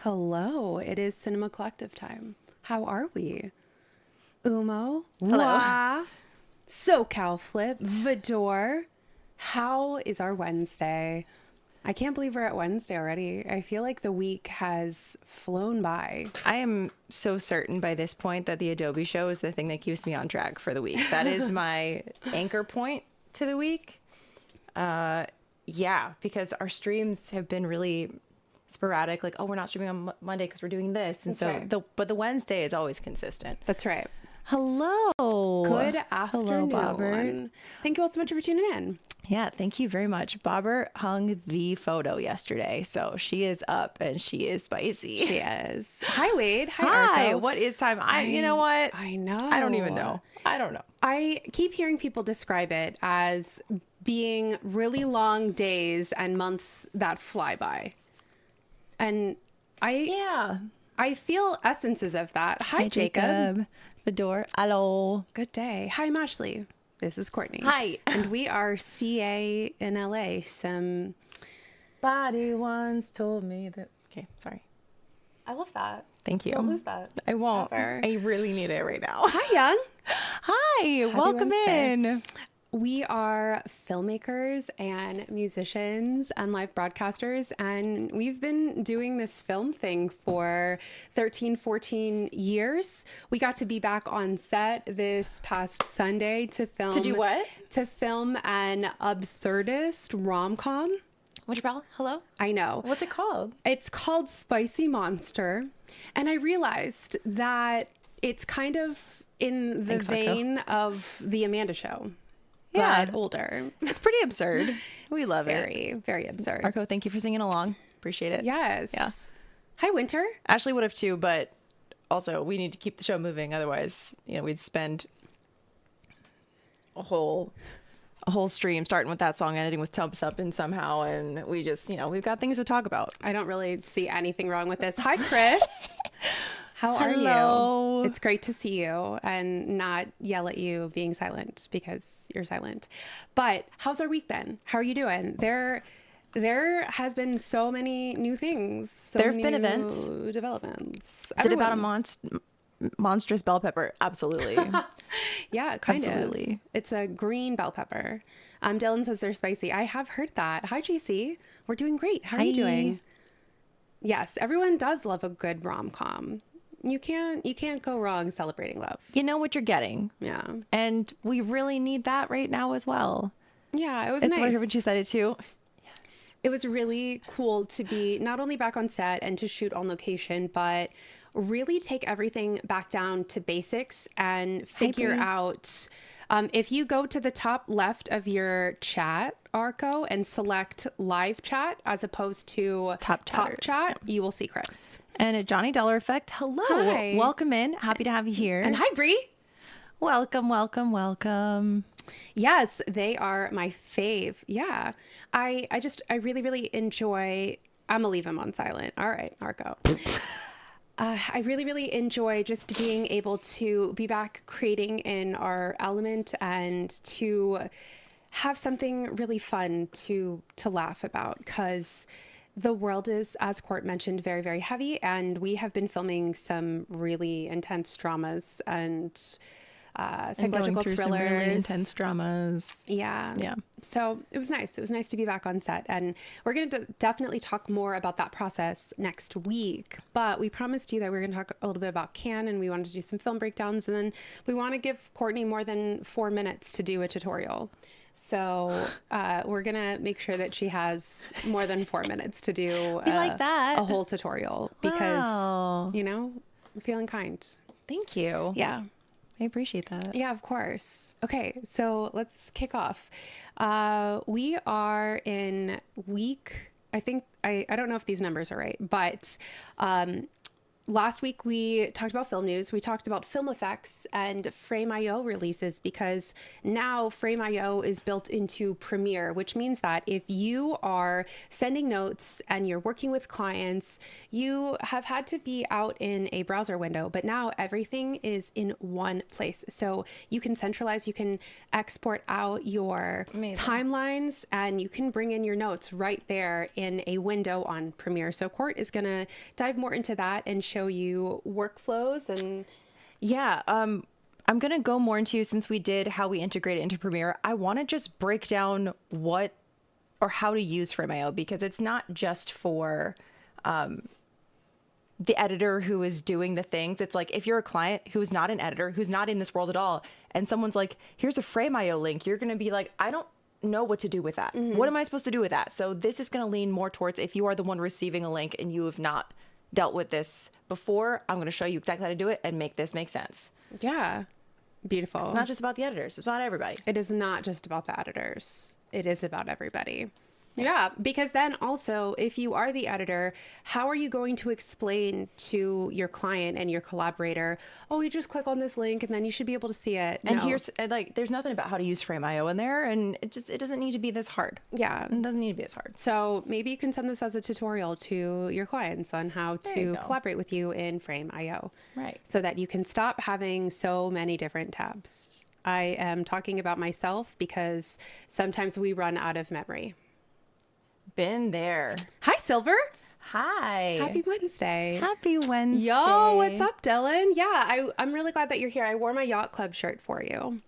Hello, it is Cinema Collective time. How are we? Umo, Hello. Wah, SoCal Flip, Vidor. How is our Wednesday? I can't believe we're at Wednesday already. I feel like the week has flown by. I am so certain by this point that the Adobe show is the thing that keeps me on track for the week. That is my anchor point to the week. Yeah, because our streams have been really sporadic. Like, oh, we're not streaming on Monday because we're doing this. And That's right. but the Wednesday is always consistent. That's right. Hello. Good afternoon. Hello, Bobber. Thank you all so much for tuning in. Yeah, thank you very much. Bobber hung the photo yesterday, so she is up and she is spicy. She is. Hi, Wade. Hi, Hi. Arco. What is time? You know what? I know. I don't even know. I don't know. I keep hearing people describe it as being really long days and months that fly by. And I feel essences of that. Hi, Jacob. Fedor. Hello. Good day. Hi, Mashley. This is Courtney. Hi. And we are CA in LA. Somebody once told me that. Okay, sorry. I love that. Thank you. Don't lose that. I won't. Ever. I really need it right now. Hi, Young. Hi. Welcome Wednesday. in. We are filmmakers and musicians and live broadcasters, and we've been doing this film thing for 13, 14 years. We got to be back on set this past Sunday to film. To do what? To film an absurdist rom-com. Which bell? Hello? I know. What's it called? It's called Spicy Monster, and I realized that it's kind of in the Thanks, Arco. vein of The Amanda Show. Yeah. But older. It's pretty absurd. We love it. Very, very absurd. Arco, thank you for singing along. Appreciate it. Yes. Yeah. Hi, Winter. Ashley would have too, but also we need to keep the show moving. Otherwise, we'd spend a whole stream starting with that song, ending with Tump Thumpin' somehow, and we just, we've got things to talk about. I don't really see anything wrong with this. Hi, Chris. How are Hello. you? It's great to see you and not yell at you being silent because you're silent. But how's our week been? How are you doing? There has been so many new things. There have been events. Developments. Is it about a monstrous bell pepper? Absolutely. Yeah, kind Absolutely. of. It's a green bell pepper. Dylan says they're spicy. I have heard that. Hi, JC. We're doing great. How are you doing? Yes, everyone does love a good rom-com. You can't go wrong celebrating love. You know what you're getting. Yeah. And we really need that right now as well. Yeah, it was It's nice. what I heard when she said it too. It was really cool to be not only back on set and to shoot on location, but really take everything back down to basics and figure out. If you go to the top left of your chat, Arco, and select live chat as opposed to Top chat, you will see Chris. And a Johnny Dollar Effect. Hello. Hi. Welcome in. Happy to have you here. And hi, Bree. Welcome, welcome, welcome. Yes, they are my fave. Yeah. I really, really enjoy. I'm gonna leave him on silent. All right, Arco. I really, really enjoy just being able to be back creating in our element and to have something really fun to laugh about, because the world is, as Court mentioned, very, very heavy, and we have been filming some really intense dramas and psychological through thrillers. some really intense dramas. Yeah. So it was nice. It was nice to be back on set. And we're going to definitely talk more about that process next week. But we promised you that we were going to talk a little bit about Cannes, and we wanted to do some film breakdowns. And then we want to give Courtney more than 4 minutes to do a tutorial. So we're going to make sure that she has more than 4 minutes to do like that. A whole tutorial because, Wow. I'm feeling kind. Thank you. Yeah. I appreciate that. Yeah, of course. Okay, so let's kick off. We are in week, I think, I don't know if these numbers are right, but last week we talked about film news. We talked about film effects and Frame.io releases because now Frame.io is built into Premiere, which means that if you are sending notes and you're working with clients, you have had to be out in a browser window, but now everything is in one place. So you can centralize, you can export out your timelines, and you can bring in your notes right there in a window on Premiere. So Court is going to dive more into that and show you workflows and I'm going to go more into, since we did how we integrate it into Premiere, I want to just break down what or how to use Frame.io, because it's not just for the editor who is doing the things. It's like if you're a client who's not an editor, who's not in this world at all, and someone's like, here's a Frame.io link, you're going to be like, I don't know what to do with that. What am I supposed to do with that? So this is going to lean more towards, if you are the one receiving a link and you have not dealt with this before, I'm going to show you exactly how to do it and make this make sense. yeah, beautiful. It's not just about the editors, it's about everybody. It is not just about the editors. It is about everybody. Yeah, because then also, if you are the editor, how are you going to explain to your client and your collaborator, oh, you just click on this link and then you should be able to see it? And No. here's like, there's nothing about how to use Frame.io in there, and it doesn't need to be this hard. Yeah. It doesn't need to be this hard. So maybe you can send this as a tutorial to your clients on how you to go. collaborate with you in Frame.io. Right. So that you can stop having so many different tabs. I am talking about myself because sometimes we run out of memory. Been there. Hi, Silver. Hi. Happy Wednesday. Happy Wednesday. Yo, what's up, Dylan? Yeah, I'm really glad that you're here. I wore my Yacht Club shirt for you.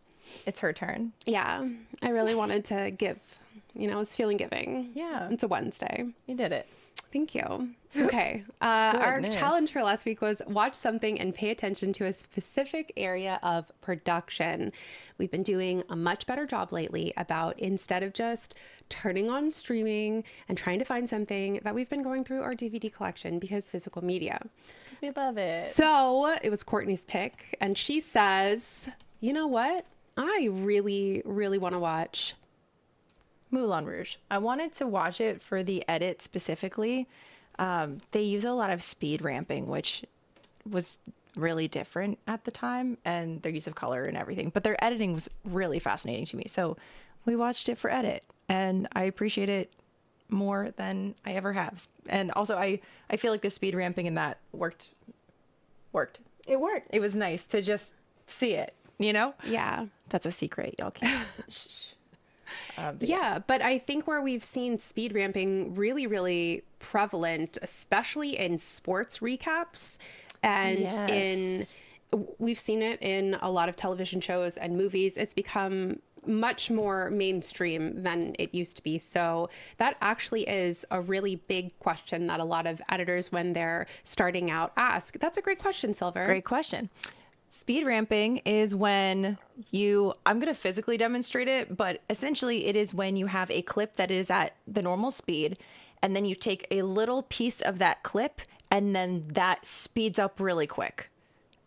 It's her turn. Yeah, I really wanted to give. I was feeling giving. Yeah. It's a Wednesday. You did it. Thank you. Okay. Our Goodness. challenge for last week was watch something and pay attention to a specific area of production. We've been doing a much better job lately about, instead of just turning on streaming and trying to find something, that we've been going through our DVD collection because physical media. We love it. So it was Courtney's pick, and she says, you know what? I really, really want to watch Moulin Rouge. I wanted to watch it for the edit specifically. They use a lot of speed ramping, which was really different at the time, and their use of color and everything. But their editing was really fascinating to me. So we watched it for edit, and I appreciate it more than I ever have. And also, I feel like the speed ramping in that worked. It worked. It was nice to just see it, you know? Yeah. That's a secret. Y'all can't. Yeah, but I think where we've seen speed ramping really, really prevalent, especially in sports recaps and we've seen it in a lot of television shows and movies. It's become much more mainstream than it used to be. So that actually is a really big question that a lot of editors, when they're starting out, ask. That's a great question, Silver. Great question. Speed ramping is when I'm going to physically demonstrate it, but essentially it is when you have a clip that is at the normal speed, and then you take a little piece of that clip, and then that speeds up really quick.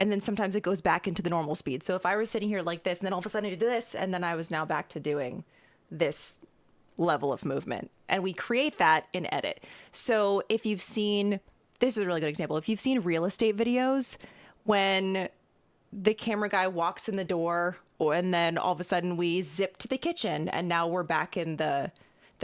And then sometimes it goes back into the normal speed. So if I was sitting here like this, and then all of a sudden I did this, and then I was now back to doing this level of movement. And we create that in edit. So if you've seen, this is a really good example. If you've seen real estate videos, when the camera guy walks in the door, and then all of a sudden we zip to the kitchen, and now we're back in the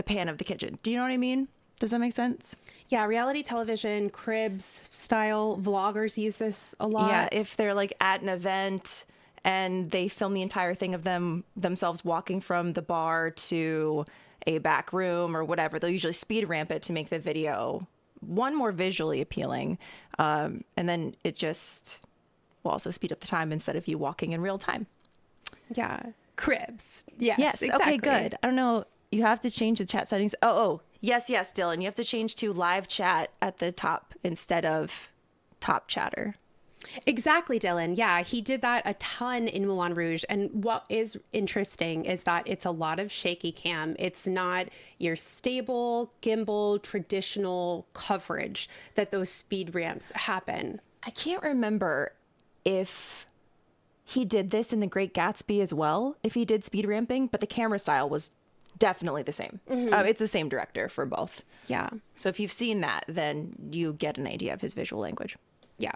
pan of the kitchen. Do you know what I mean? Does that make sense? Yeah, reality television, cribs style vloggers use this a lot. Yeah, if they're like at an event and they film the entire thing of themselves walking from the bar to a back room or whatever, they'll usually speed ramp it to make the video more visually appealing, and then it just will also speed up the time instead of you walking in real time. Yeah, cribs. Yes, Yes. exactly. Okay, good. I don't know. You have to change the chat settings. Oh, yes, Dylan. You have to change to live chat at the top instead of top chatter. Exactly, Dylan. Yeah, he did that a ton in Moulin Rouge. And what is interesting is that it's a lot of shaky cam. It's not your stable, gimbal, traditional coverage that those speed ramps happen. I can't remember if he did this in The Great Gatsby as well, if he did speed ramping, but the camera style was definitely the same. It's the same director for both. Yeah. So if you've seen that, then you get an idea of his visual language. Yeah.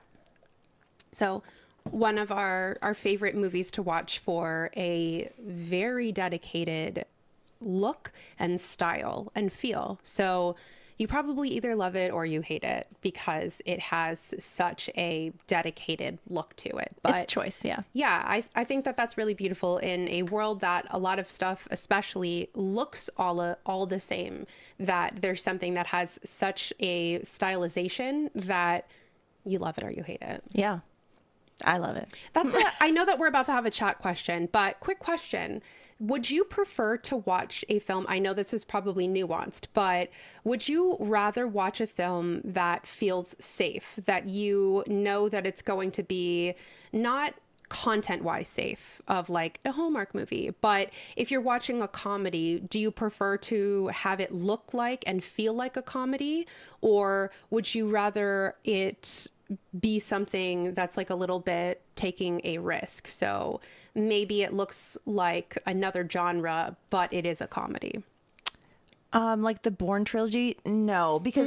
So one of our favorite movies to watch for a very dedicated look and style and feel. So you probably either love it or you hate it because it has such a dedicated look to it. But It's choice, yeah. yeah, I think that that's really beautiful in a world that a lot of stuff especially looks all the same, that there's something that has such a stylization that you love it or you hate it. Yeah. I love it. I know that we're about to have a chat question, but quick question. Would you prefer to watch a film? I know this is probably nuanced, but would you rather watch a film that feels safe, that you know that it's going to be not content-wise safe of like a Hallmark movie, but if you're watching a comedy, do you prefer to have it look like and feel like a comedy, or would you rather it be something that's like a little bit taking a risk? So maybe it looks like another genre, but it is a comedy. Like the Bourne trilogy? No, because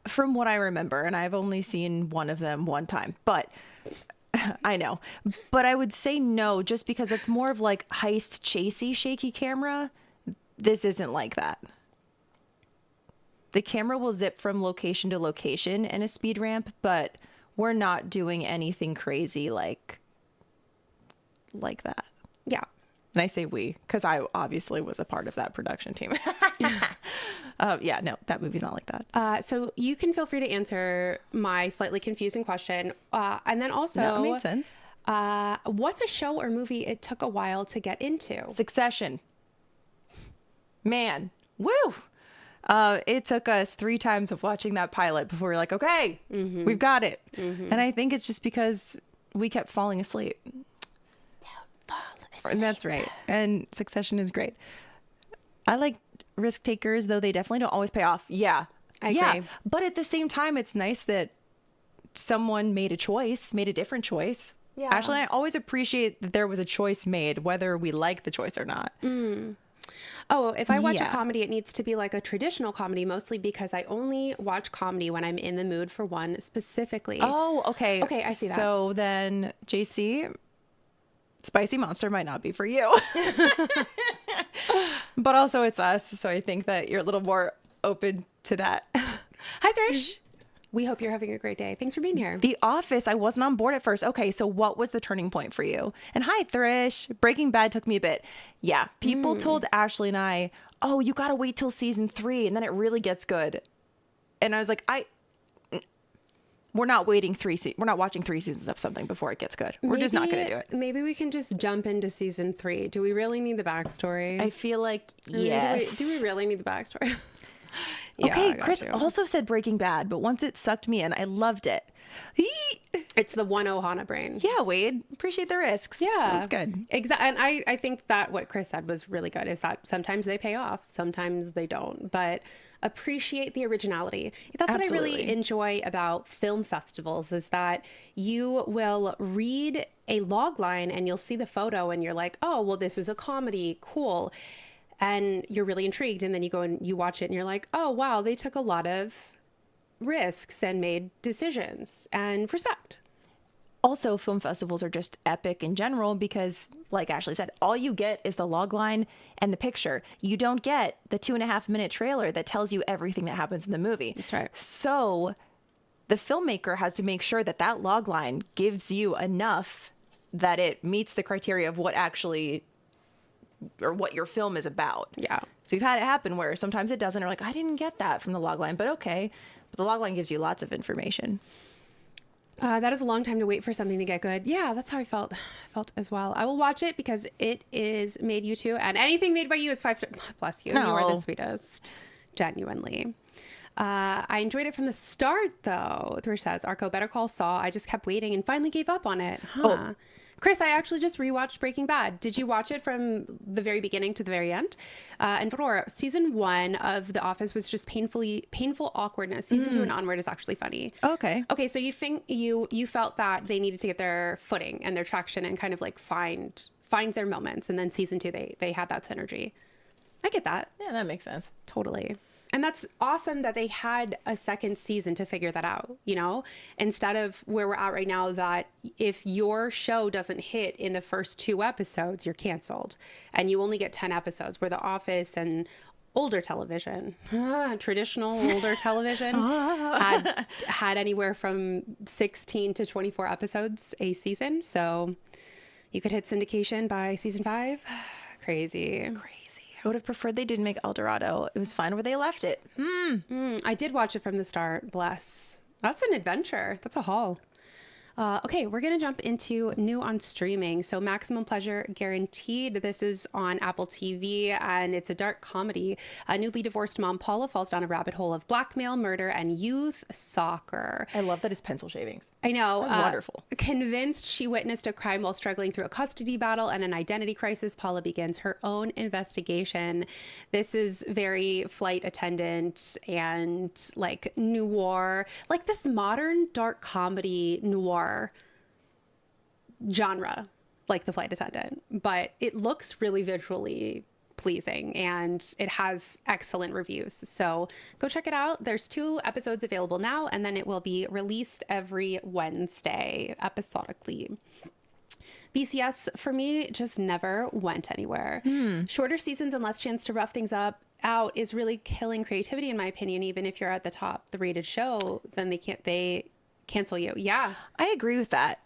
from what I remember, and I've only seen one of them one time, but I know, but I would say no, just because it's more of like heist chasey shaky camera. This isn't like that. The camera will zip from location to location in a speed ramp, but we're not doing anything crazy like that. Yeah. And I say we, because I obviously was a part of that production team. Yeah, no, that movie's not like that. So you can feel free to answer my slightly confusing question. And then also, No, it made sense. What's a show or movie it took a while to get into? Succession. Man, woo! It took us 3 times of watching that pilot before we were like, okay, we've got it. And I think it's just because we kept falling asleep. And that's right. And Succession is great. I like risk takers, though they definitely don't always pay off. Yeah. I agree. But at the same time, it's nice that someone made a different choice. Yeah. Actually, I always appreciate that there was a choice made, whether we like the choice or not. Oh, if I watch a comedy, it needs to be like a traditional comedy, mostly because I only watch comedy when I'm in the mood for one specifically. Oh, okay. Okay, I see that. So then, JC, Spicy Monster might not be for you. But also it's us, so I think that you're a little more open to that. Hi, Thrish. We hope you're having a great day. Thanks for being here. The Office, I wasn't on board at first. Okay, so what was the turning point for you? And hi, Thrish. Breaking Bad took me a bit. Yeah, people told Ashley and I, oh, you gotta wait till season 3, and then it really gets good. And I was like, we're not waiting we're not watching 3 seasons of something before it gets good. We're just not gonna do it. Maybe we can just jump into season 3. Do we really need the backstory? I feel like, I mean, yes. do we really need the backstory? Yeah, okay, I got Chris you. also said Breaking Bad, but once it sucked me in, I loved it. It's the 1-0 Hana brain. Yeah, Wade, appreciate the risks. Yeah. That's good. Exactly. And I think that what Chris said was really good, is that sometimes they pay off, sometimes they don't. But appreciate the originality. That's what I really Absolutely. enjoy about film festivals, is that you will read a log line and you'll see the photo and you're like, oh, well, this is a comedy. Cool. And you're really intrigued. And then you go and you watch it and you're like, oh, wow, they took a lot of risks and made decisions, and respect. Also, film festivals are just epic in general because, like Ashley said, all you get is the log line and the picture. You don't get the 2.5-minute trailer that tells you everything that happens in the movie. That's right. So the filmmaker has to make sure that that log line gives you enough that it meets the criteria of what actually, or what your film is about. Yeah. So you've had it happen where sometimes it doesn't, or like, I didn't get that from the log line, but okay. But the log line gives you lots of information. That is a long time to wait for something to get good. Yeah, that's how I felt as well. I will watch it because it is made you too, and anything made by you is 5 stars. Bless you. You are the No. sweetest. Genuinely. I enjoyed it from the start, though. Thrish says, Arco, Better Call Saul. I just kept waiting and finally gave up on it. Huh. Chris, I actually just rewatched Breaking Bad. Did you watch it from the very beginning to the very end? And for season 1 of The Office was just painful awkwardness. Season 2 and onward is actually funny. Okay. Okay, so you think you felt that they needed to get their footing and their traction and kind of like find their moments, and then season 2 they had that synergy. I get that Yeah, that makes sense. totally. And that's awesome that they had a second season to figure that out, you know, instead of where we're at right now, that if your show doesn't hit in the first 2 episodes, you're canceled and you only get 10 episodes, where The Office and older television, traditional older television had anywhere from 16 to 24 episodes a season. So you could hit syndication by season 5. Crazy. I would have preferred they didn't make El Dorado. It was fine where they left it. I did watch it from the start. Bless. That's an adventure. That's a haul. Okay, we're going to jump into new on streaming. So Maximum Pleasure Guaranteed. This is on Apple TV, and it's a dark comedy. A newly divorced mom, Paula, falls down a rabbit hole of blackmail, murder, and youth soccer. I love that it's pencil shavings. I know. That's wonderful. Convinced she witnessed a crime while struggling through a custody battle and an identity crisis, Paula begins her own investigation. This is very flight attendant and like noir, like this modern dark comedy noir genre, like The Flight Attendant, but it looks really visually pleasing and it has excellent reviews. So go check it out. There's 2 episodes available now, and then it will be released every Wednesday episodically. BCS for me just never went anywhere. Shorter seasons and less chance to rough things out is really killing creativity, in my opinion. Even if you're at the top, the rated show, then they cancel you. Yeah, I agree with that.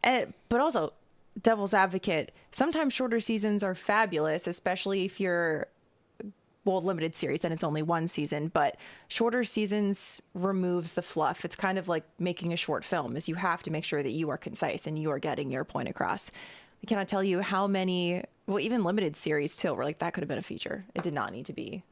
But also, devil's advocate, sometimes shorter seasons are fabulous, especially if you're, well, limited series, then it's only 1 season. But shorter seasons removes the fluff. It's kind of like making a short film, is you have to make sure that you are concise and you are getting your point across. I cannot tell you how many, well, even limited series too, where like that could have been a feature. It did not need to be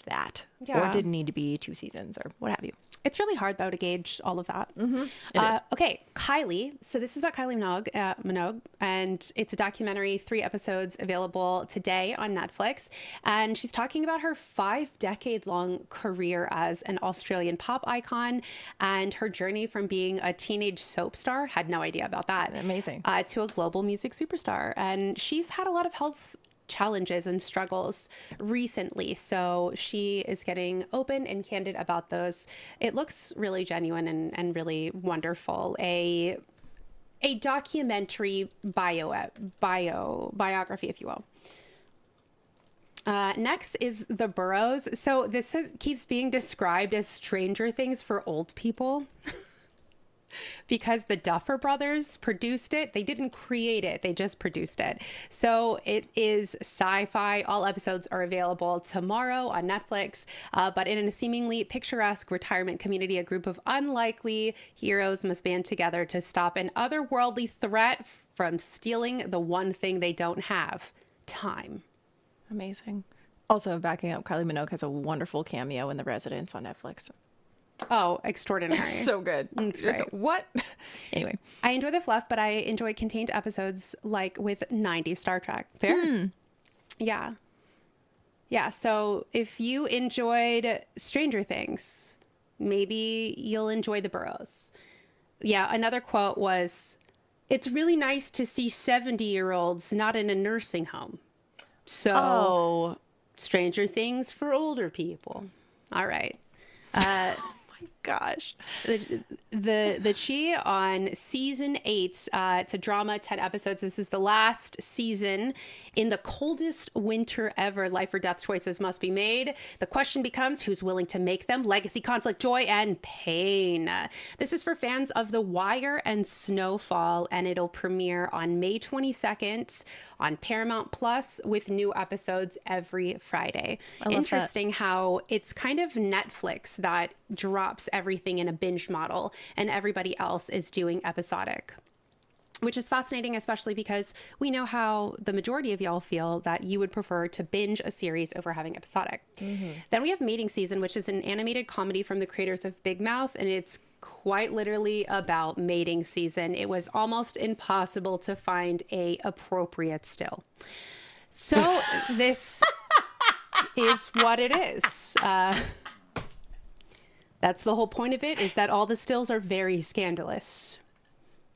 that. Or it didn't need to be 2 seasons or what have you. It's really hard, though, to gauge all of that. It is. Okay, Kylie. So this is about Kylie Minogue, and it's a documentary, 3 episodes available today on Netflix. And she's talking about her 5-decade-long career as an Australian pop icon and her journey from being a teenage soap star, had no idea about that. Amazing. To a global music superstar. And she's had a lot of health challenges and struggles recently, so she is getting open and candid about those. It looks really genuine and really wonderful. A documentary biography, if you will. Next is The Burrows. So this keeps being described as Stranger Things for old people. Because the Duffer Brothers produced it. They didn't create it, they just produced it. So it is sci-fi. All episodes are available tomorrow on Netflix. But in a seemingly picturesque retirement community, a group of unlikely heroes must band together to stop an otherworldly threat from stealing the one thing they don't have: time. Amazing. Also, backing up, Kylie Minogue has a wonderful cameo in The Residence on Netflix. Oh, extraordinary. It's so good. It's great. What? Anyway. I enjoy the fluff, but I enjoy contained episodes like with 90s Star Trek. Fair? Yeah. Yeah, so if you enjoyed Stranger Things, maybe you'll enjoy The Burrows. Yeah, another quote was, "It's really nice to see 70-year-olds not in a nursing home." So, Stranger Things for older people. All right. Gosh. The Chi on season 8. It's a drama, 10 episodes. This is the last season. In the coldest winter ever, life or death choices must be made. The question becomes, who's willing to make them? Legacy, conflict, joy, and pain. This is for fans of The Wire and Snowfall, and it'll premiere on May 22nd on Paramount Plus with new episodes every Friday. Interesting how it's kind of Netflix that drops everything in a binge model and everybody else is doing episodic, which is fascinating, especially because we know how the majority of y'all feel that you would prefer to binge a series over having episodic. Then we have Mating Season, which is an animated comedy from the creators of Big Mouth, and it's quite literally about mating season. It was almost impossible to find a appropriate still. So this is what it is. That's the whole point of it, is that all the stills are very scandalous.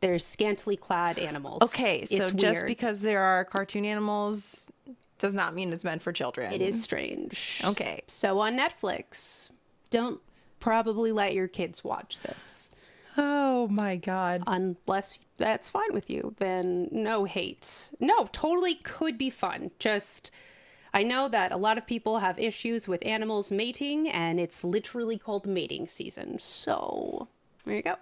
They're scantily clad animals. Okay, so it's just weird. because there are cartoon animals does not mean it's meant for children. It is strange. Okay. So on Netflix, don't probably let your kids watch this. Oh my God. Unless that's fine with you, then no hate. No, totally could be fun. Just, I know that a lot of people have issues with animals mating, and it's literally called mating season. So there you go.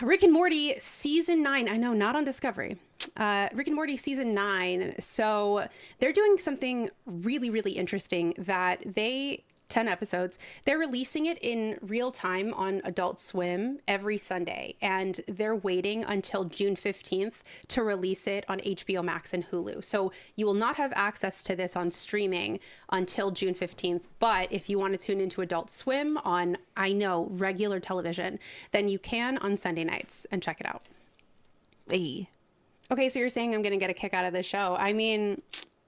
Rick and Morty season 9. I know, not on Discovery. Rick and Morty season 9. So they're doing something really, really interesting that 10 episodes, they're releasing it in real time on Adult Swim every Sunday. And they're waiting until June 15th to release it on HBO Max and Hulu. So you will not have access to this on streaming until June 15th. But if you want to tune into Adult Swim on, I know, regular television, then you can on Sunday nights and check it out. Hey. Okay, so you're saying I'm going to get a kick out of this show. I mean,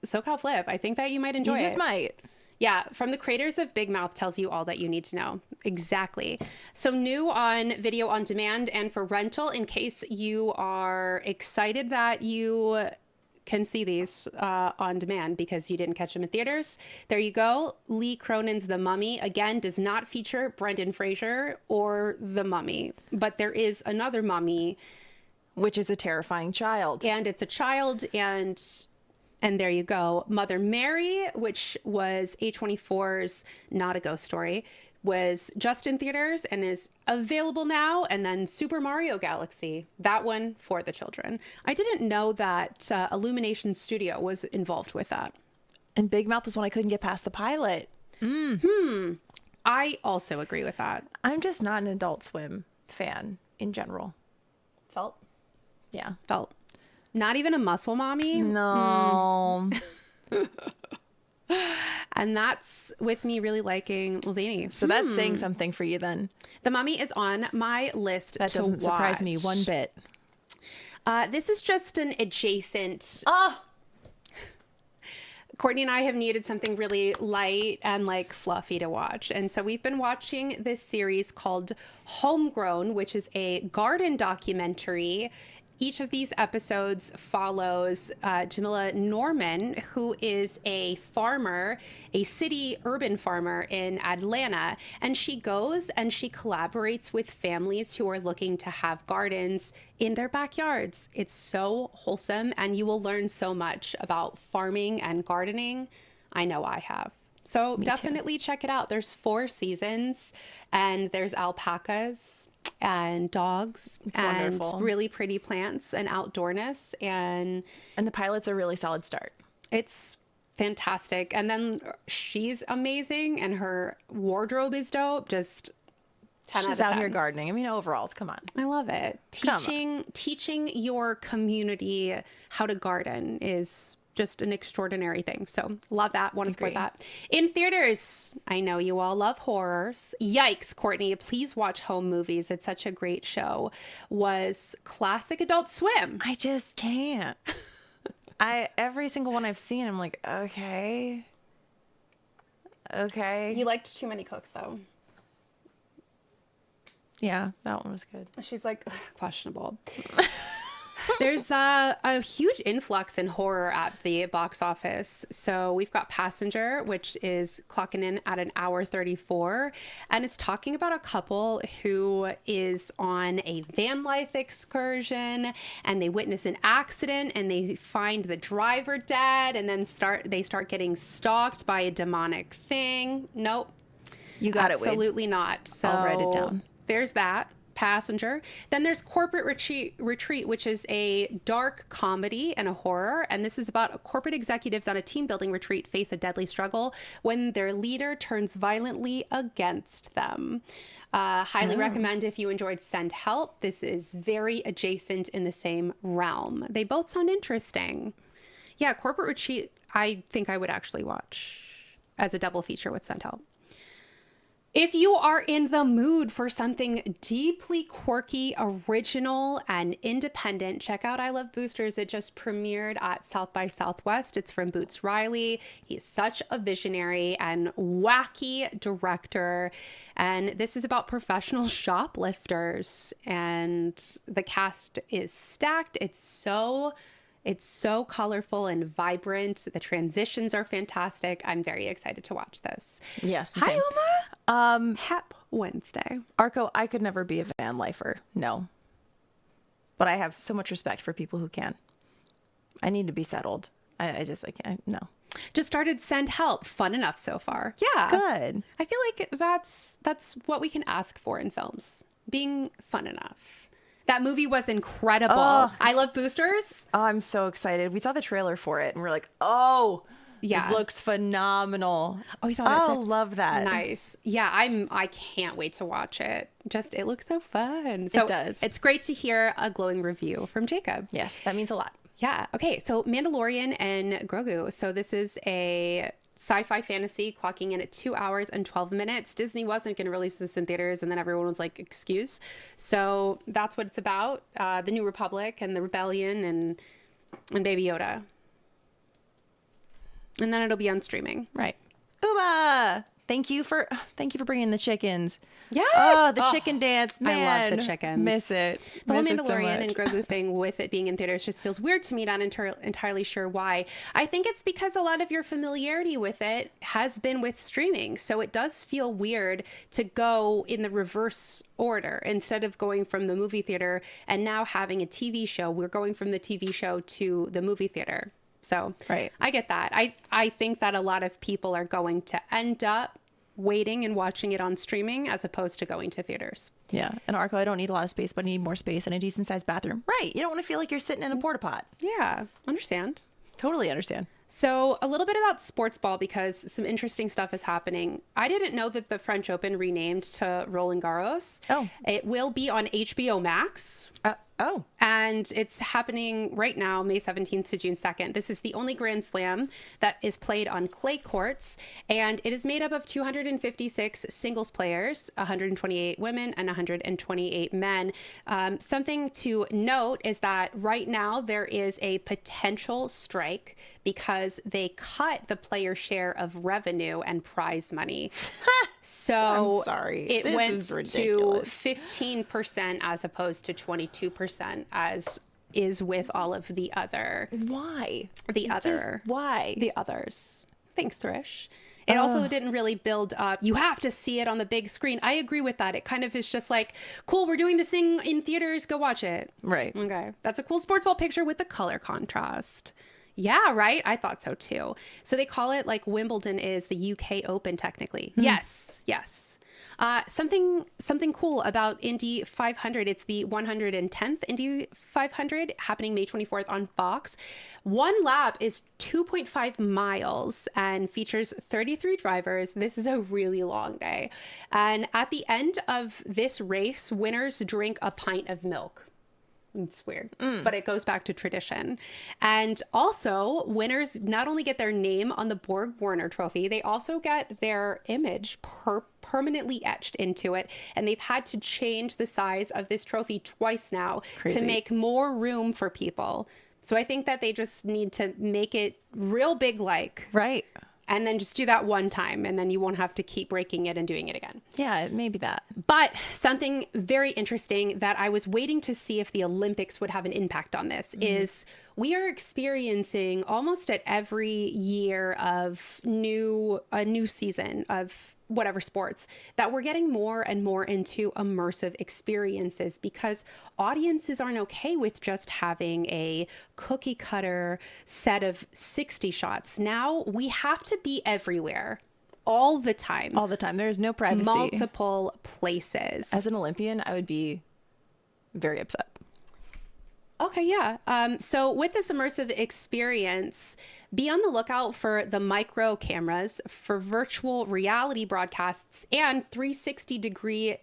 SoCal Flip, I think that you might enjoy it. You just might. Yeah, from the creators of Big Mouth tells you all that you need to know. Exactly. So new on video on demand and for rental, in case you are excited that you can see these on demand because you didn't catch them in theaters. There you go. Lee Cronin's The Mummy, again, does not feature Brendan Fraser or The Mummy, but there is another mummy. Which is a terrifying child. And it's a child, and there you go. Mother Mary, which was A24's Not a Ghost Story, was just in theaters and is available now. And then Super Mario Galaxy, that one for the children. I didn't know that Illumination Studio was involved with that. And Big Mouth was one I couldn't get past the pilot. I also agree with that. I'm just not an Adult Swim fan in general. Felt? Yeah. Felt. Not even a muscle mommy? No. And that's with me really liking Mulvaney. So that's saying something for you then. The Mummy is on my list That to doesn't surprise watch. me one bit. This is just an adjacent. Oh! Courtney and I have needed something really light and like fluffy to watch. And so we've been watching this series called Homegrown, which is a garden documentary. Each of these episodes follows Jamila Norman, who is a farmer, a city urban farmer in Atlanta. And she goes and she collaborates with families who are looking to have gardens in their backyards. It's so wholesome, and you will learn so much about farming and gardening. I know I have. So definitely check it out. There's 4 seasons, and there's alpacas and dogs and wonderful. Really pretty plants and outdoorness, and the pilot's a really solid start. it's fantastic. And then she's amazing, and her wardrobe is dope. Just 10 She's out of out 10. here gardening. I mean, overalls, come on. I love it. Teaching your community how to garden is just an extraordinary thing. So love that. Want to support that. In theaters, I know you all love horrors. Yikes, Courtney, please watch Home Movies. It's such a great show. Was classic Adult Swim. I just can't. Every single one I've seen, I'm like, okay. You liked Too Many Cooks, though. Yeah, that one was good. She's like, questionable. There's a huge influx in horror at the box office. So we've got Passenger, which is clocking in at an hour 34. And it's talking about a couple who is on a van life excursion, and they witness an accident, and they find the driver dead, and then they start getting stalked by a demonic thing. Nope. You got it, Wade. Absolutely not. So I'll write it down. There's that. Passenger. Then there's Corporate Retreat, which is a dark comedy and a horror. And this is about corporate executives on a team building retreat face a deadly struggle when their leader turns violently against them. Highly recommend if you enjoyed Send Help. This is very adjacent in the same realm. They both sound interesting. Yeah, Corporate Retreat, I think I would actually watch as a double feature with Send Help. If you are in the mood for something deeply quirky, original, and independent, check out I Love Boosters. It just premiered at South by Southwest. It's from Boots Riley. He's such a visionary and wacky director. And this is about professional shoplifters. And the cast is stacked. It's so colorful and vibrant. The transitions are fantastic. I'm very excited to watch this. Yes. Hi, same. Uma. Hap Wednesday. Arco, I could never be a van lifer. No. But I have so much respect for people who can. I need to be settled. I can't. No. Just started Send Help. Fun enough so far. Yeah. Good. I feel like that's what we can ask for in films. Being fun enough. That movie was incredible. Oh. I love Boosters. Oh, I'm so excited. We saw the trailer for it and we're like, oh, Yeah. this looks phenomenal. Oh, you saw that? Oh, love that. Nice. Yeah, I can't wait to watch it. Just it looks so fun. So It does. It's great to hear a glowing review from Jacob. Yes, that means a lot. Yeah. Okay. So Mandalorian and Grogu. So this is a sci-fi fantasy clocking in at 2 hours and 12 minutes. Disney wasn't going to release this in theaters, and then everyone was like, excuse. So that's what it's about. The New Republic and the rebellion and Baby Yoda. And then it'll be on streaming. Right. Uba! Thank you for bringing the chickens. Yes! Oh, the chicken dance, man. I love the chickens. Miss it. The whole Miss it so Mandalorian much. and Grogu thing with it being in theaters just feels weird to me. Not entirely sure why. I think it's because a lot of your familiarity with it has been with streaming. So it does feel weird to go in the reverse order. Instead of going from the movie theater and now having a TV show, we're going from the TV show to the movie theater. So Right. I get that. I think that a lot of people are going to end up waiting and watching it on streaming as opposed to going to theaters. Yeah. And Arco, I don't need a lot of space, but I need more space and a decent sized bathroom. Right. You don't want to feel like you're sitting in a porta pot. Yeah, understand. Totally understand. So a little bit about sports ball because some interesting stuff is happening. I didn't know that the French Open renamed to Roland Garros. Oh. It will be on HBO Max. Oh. And it's happening right now, May 17th to June 2nd. This is the only Grand Slam that is played on clay courts, and it is made up of 256 singles players, 128 women and 128 men. Something to note is that right now there is a potential strike because they cut the player share of revenue and prize money. So I'm sorry. It This went is to ridiculous. 15% as opposed to 22% as is with all of the other Why? why the others. Thanks, Thrish. It also didn't really build up. You have to see it on the big screen. I agree with that. It kind of is just like, cool, we're doing this thing in theaters. Go watch it. Right. Okay. That's a cool sports ball picture with the color contrast. Yeah, right? I thought so too. So they call it like Wimbledon is the UK Open technically. Yes. Something cool about Indy 500. It's the 110th Indy 500 happening May 24th on Fox. One lap is 2.5 miles and features 33 drivers. This is a really long day. And at the end of this race, winners drink a pint of milk. It's weird, but it goes back to tradition. And also, winners not only get their name on the Borg Warner trophy, they also get their image permanently etched into it. And they've had to change the size of this trophy twice now Crazy. to make more room for people. So I think that they just need to make it real big, Right. and then just do that one time, and then you won't have to keep breaking it and doing it again. Yeah, maybe that. But something very interesting that I was waiting to see if the Olympics would have an impact on this is we are experiencing almost at every year of a new season of whatever sports that we're getting more and more into immersive experiences because audiences aren't okay with just having a cookie cutter set of 60 shots. Now we have to be everywhere all the time. All the time. There's no privacy. Multiple places. As an Olympian, I would be very upset. Okay, yeah. So with this immersive experience, be on the lookout for the micro cameras for virtual reality broadcasts and 360-degree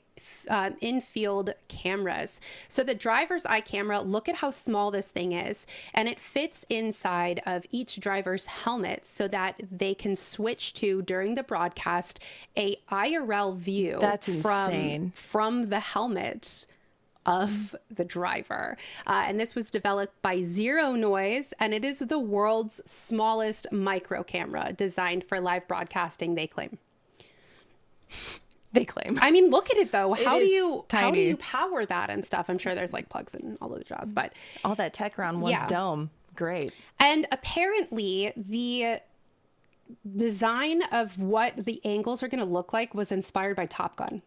in-field cameras. So the driver's eye camera, look at how small this thing is, and it fits inside of each driver's helmet so that they can switch to, during the broadcast, a IRL view. That's insane. From the helmet of the driver. And this was developed by Zero Noise, and it is the world's smallest micro camera designed for live broadcasting, they claim. They claim. I mean, look at it though. How do is you tiny. power that and stuff? I'm sure there's like plugs in all of the jaws, but All that tech around one's Yeah. dome. Great. and apparently the design of what the angles are going to look like was inspired by Top Gun.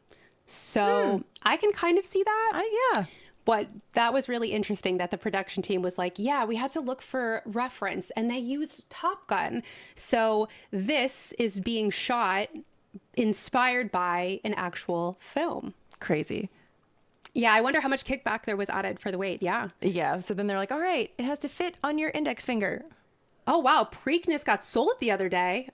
So I can kind of see that. Yeah. But that was really interesting that the production team was like, yeah, we had to look for reference, and they used Top Gun. So this is being shot inspired by an actual film. Crazy. Yeah, I wonder how much kickback there was added for the weight. Yeah. Yeah. So then they're like, all right, it has to fit on your index finger. Oh, wow. Preakness got sold the other day.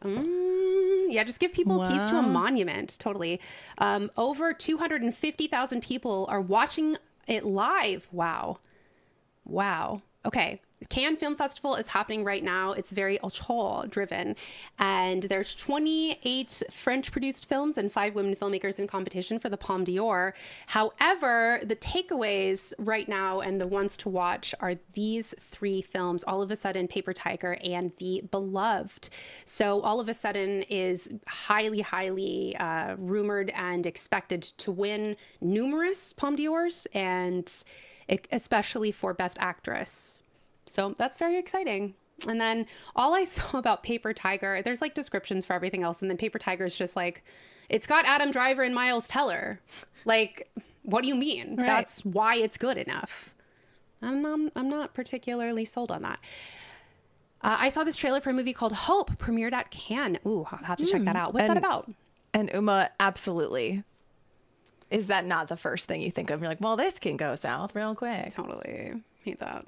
Yeah, just give people keys to a monument. Totally. Over 250,000 people are watching it live. Wow. Okay. Cannes Film Festival is happening right now. It's very auteur driven, and there's 28 French produced films and 5 women filmmakers in competition for the Palme d'Or. However, the takeaways right now and the ones to watch are these 3 films: All of a Sudden, Paper Tiger, and The Beloved. So All of a Sudden is highly rumored and expected to win numerous Palme d'Ors, and especially for Best Actress. So that's very exciting. And then all I saw about Paper Tiger, there's like descriptions for everything else. And then Paper Tiger is just like, it's got Adam Driver and Miles Teller. Like, what do you mean? Right. That's why it's good enough. I'm not particularly sold on that. I saw this trailer for a movie called Hope, premiered at Cannes. Ooh, I'll have to check that out. What's that about? And Uma, absolutely. Is that not the first thing you think of? You're like, well, this can go south real quick. Totally. Hate that.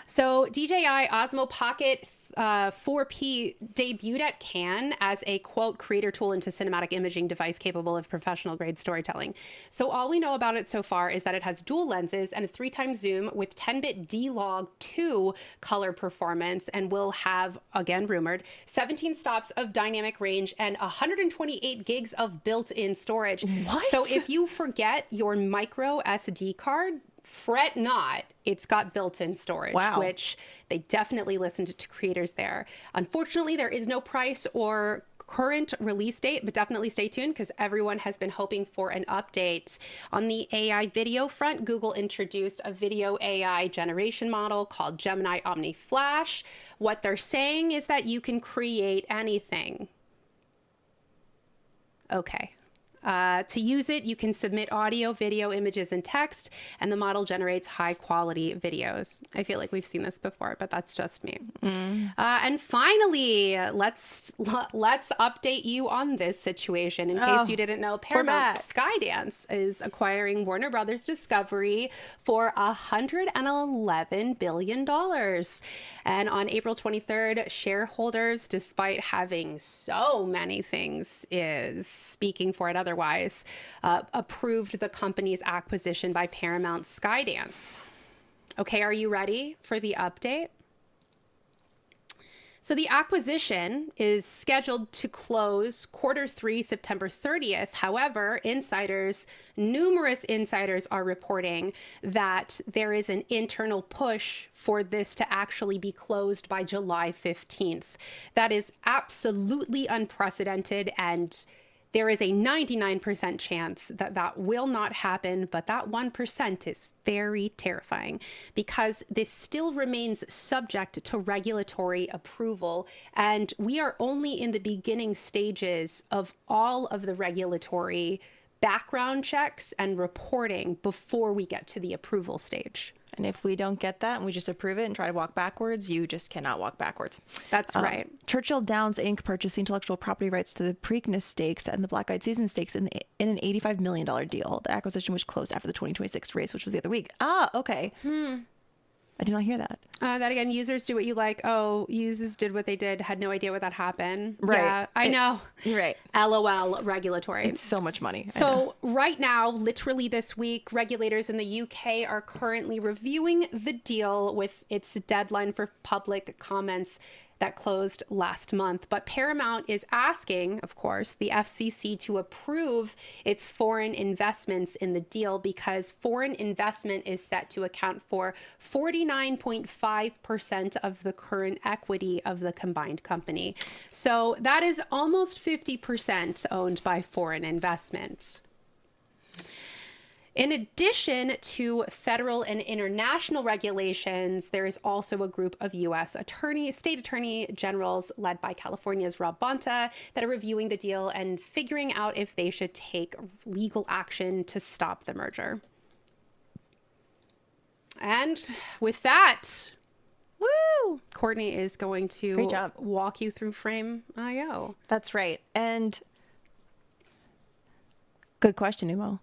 So DJI Osmo Pocket 4P debuted at Cannes as a, quote, creator tool into cinematic imaging device capable of professional grade storytelling. So all we know about it so far is that it has dual lenses and a 3x zoom with 10-bit D-Log 2 color performance, and will have, again rumored, 17 stops of dynamic range and 128 gigs of built-in storage. What? So if you forget your micro SD card, fret not, it's got built-in storage. Wow. Which they definitely listened to creators there. Unfortunately, there is no price or current release date, but definitely stay tuned because everyone has been hoping for an update. On the AI video front, Google introduced a video AI generation model called Gemini Omni Flash. What they're saying is that you can create anything. Okay. To use it, you can submit audio, video, images, and text, and the model generates high-quality videos. I feel like we've seen this before, but that's just me. And finally, let's update you on this situation. In case you didn't know, Paramount Skydance is acquiring Warner Brothers Discovery for $111 billion. And on April 23rd, shareholders, despite having so many things speaking for it otherwise, approved the company's acquisition by Paramount Skydance. Okay, are you ready for the update? So the acquisition is scheduled to close Q3, September 30th. However, numerous insiders are reporting that there is an internal push for this to actually be closed by July 15th. That is absolutely unprecedented, and there is a 99% chance that that will not happen, but that 1% is very terrifying because this still remains subject to regulatory approval, and we are only in the beginning stages of all of the regulatory background checks and reporting before we get to the approval stage. And if we don't get that and we just approve it and try to walk backwards, you just cannot walk backwards. That's right. Churchill Downs Inc. purchased the intellectual property rights to the Preakness stakes and the Black Eyed Season stakes in an $85 million deal. The acquisition, which closed after the 2026 race, which was the other week. Ah, okay. I did not hear that. That again, users do what you like. Oh, users did what they did, had no idea what that happened. Right. Yeah, I know. You're right. LOL, regulatory. It's so much money. So right now, literally this week, regulators in the UK are currently reviewing the deal with its deadline for public comments that closed last month. But Paramount is asking, of course, the FCC to approve its foreign investments in the deal because foreign investment is set to account for 49.5% of the current equity of the combined company. So that is almost 50% owned by foreign investment. In addition to federal and international regulations, there is also a group of U.S. state attorney generals led by California's Rob Bonta that are reviewing the deal and figuring out if they should take legal action to stop the merger. And with that, Woo! Courtney is going to Great job. walk you through Frame.io. That's right. And good question, Umo.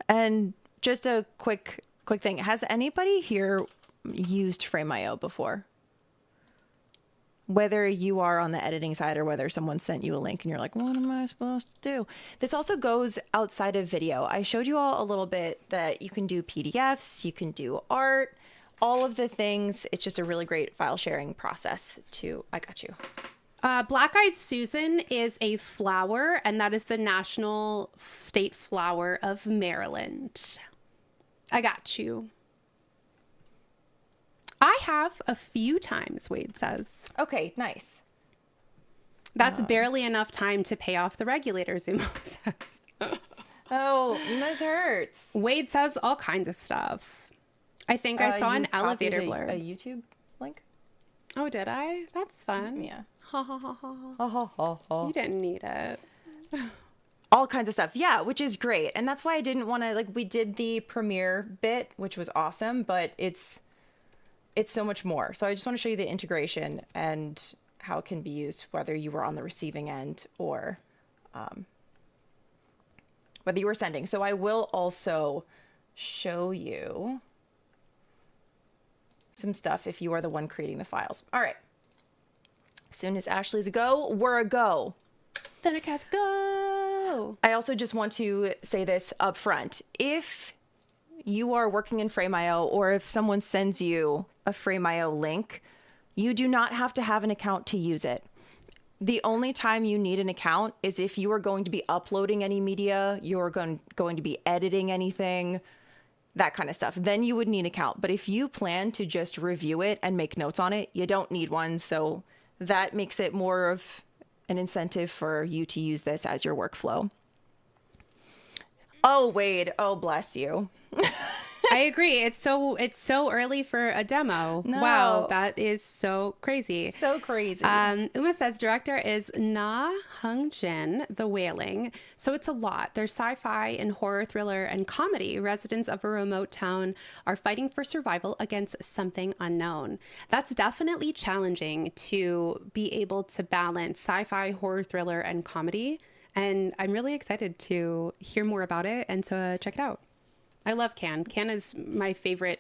And just a quick thing. Has anybody here used Frame.io before? Whether you are on the editing side or whether someone sent you a link and you're like, what am I supposed to do? This also goes outside of video. I showed you all a little bit that you can do PDFs, you can do art, all of the things. It's just a really great file sharing process I got you. Black-eyed Susan is a flower, and that is the national state flower of Maryland. I got you. I have a few times, Wade says. Okay, nice. That's barely enough time to pay off the regulators, Umo says. Oh, this hurts. Wade says all kinds of stuff. I think I saw an elevator blurb. A YouTube link? Oh, did I? That's fun. Yeah. Ha ha ha ha. Ha ha ha ha. You didn't need it. All kinds of stuff. Yeah, which is great. And that's why I didn't want to, we did the premiere bit, which was awesome, but it's so much more. So I just want to show you the integration and how it can be used, whether you were on the receiving end or whether you were sending. So I will also show you some stuff if you are the one creating the files. All right. As soon as Ashley's a go, we're a go. Thundercast, go! I also just want to say this up front. If you are working in Frame.io or if someone sends you a Frame.io link, you do not have to have an account to use it. The only time you need an account is if you are going to be uploading any media, you're going to be editing anything, that kind of stuff. Then you would need an account. But if you plan to just review it and make notes on it, you don't need one. So that makes it more of an incentive for you to use this as your workflow. Oh, Wade. Oh, bless you. I agree. It's so early for a demo. No. Wow, that is so crazy. So crazy. Uma says director is Na Hung Jin, The Wailing. So it's a lot. There's sci-fi and horror, thriller, and comedy. Residents of a remote town are fighting for survival against something unknown. That's definitely challenging to be able to balance sci-fi, horror, thriller, and comedy. And I'm really excited to hear more about it and to check it out. I love Cannes. Cannes is my favorite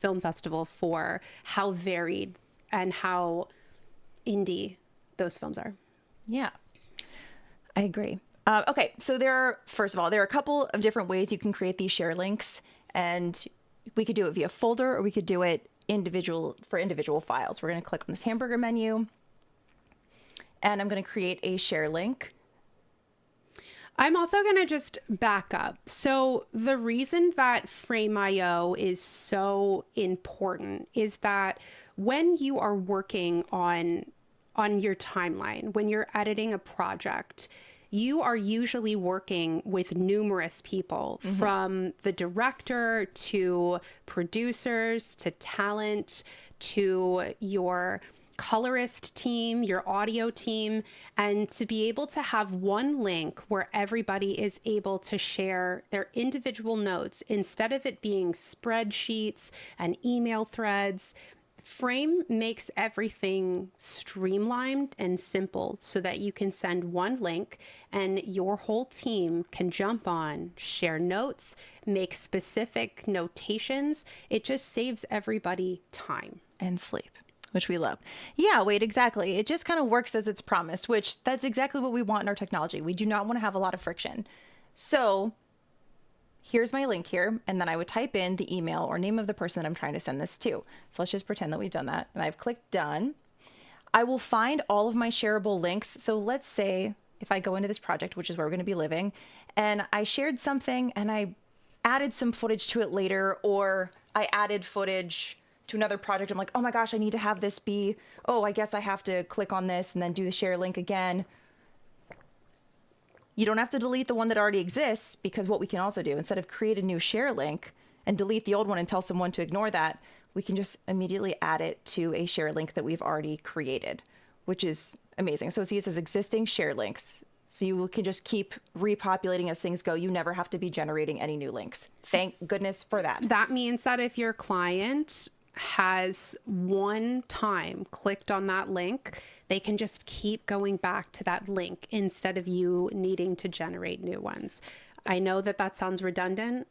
film festival for how varied and how indie those films are. Yeah, I agree. Okay, so there are a couple of different ways you can create these share links, and we could do it via folder or we could do it individual files. We're going to click on this hamburger menu, and I'm going to create a share link. I'm also going to just back up. So the reason that Frame.io is so important is that when you are working on your timeline, when you're editing a project, you are usually working with numerous people, from the director to producers to talent to your colorist team, your audio team, and to be able to have one link where everybody is able to share their individual notes instead of it being spreadsheets and email threads. Frame makes everything streamlined and simple so that you can send one link and your whole team can jump on, share notes, make specific notations. It just saves everybody time And sleep, which we love. Yeah, Wade, exactly. It just kind of works as it's promised, which that's exactly what we want in our technology. We do not want to have a lot of friction. So here's my link here. And then I would type in the email or name of the person that I'm trying to send this to. So let's just pretend that we've done that. And I've clicked done. I will find all of my shareable links. So let's say if I go into this project, which is where we're going to be living, and I shared something and I added some footage to it later, or I added footage to another project. I'm like, oh my gosh, I need to have this be, oh, I guess I have to click on this and then do the share link again. You don't have to delete the one that already exists, because what we can also do, instead of create a new share link and delete the old one and tell someone to ignore that, we can just immediately add it to a share link that we've already created, which is amazing. So see, it says existing share links. So you can just keep repopulating as things go. You never have to be generating any new links. Thank goodness for that. That means that if your client has one time clicked on that link, they can just keep going back to that link instead of you needing to generate new ones. I know that that sounds redundant,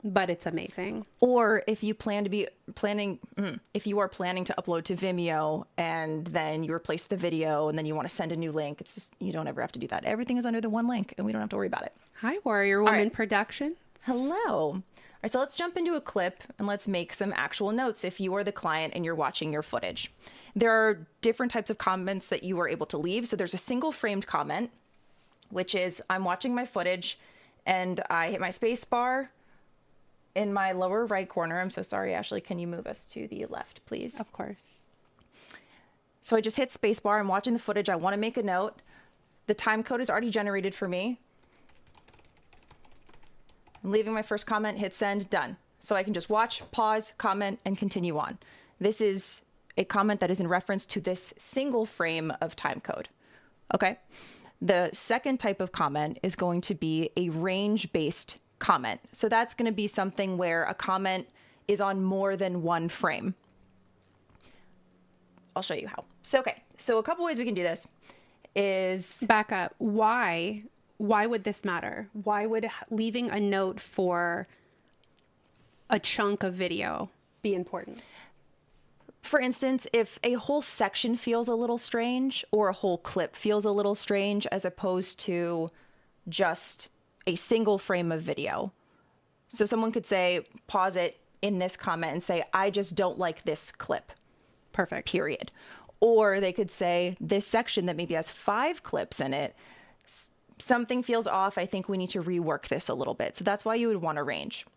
but it's amazing. Or if you if you are planning to upload to Vimeo and then you replace the video and then you want to send a new link, it's just, you don't ever have to do that. Everything is under the one link and we don't have to worry about it. Hi, Warrior Woman right. Production. Hello. All right, so let's jump into a clip and let's make some actual notes if you are the client and you're watching your footage. There are different types of comments that you are able to leave. So there's a single framed comment, which is, I'm watching my footage and I hit my space bar in my lower right corner. I'm so sorry, Ashley. Can you move us to the left, please? Of course. So I just hit spacebar. I'm watching the footage. I want to make a note. The time code is already generated for me. I'm leaving my first comment, hit send, done. So I can just watch, pause, comment, and continue on. This is a comment that is in reference to this single frame of time code. Okay. The second type of comment is going to be a range-based comment. So that's going to be something where a comment is on more than one frame. I'll show you how. So, okay. So a couple ways we can do this is... Back up. Why would this matter? Why would leaving a note for a chunk of video be important? For instance, if a whole section feels a little strange or a whole clip feels a little strange as opposed to just a single frame of video. So someone could say, pause it in this comment and say, I just don't like this clip. Perfect. Period. Or they could say, this section that maybe has 5 clips in it, something feels off. I think we need to rework this a little bit. So that's why you would want to range.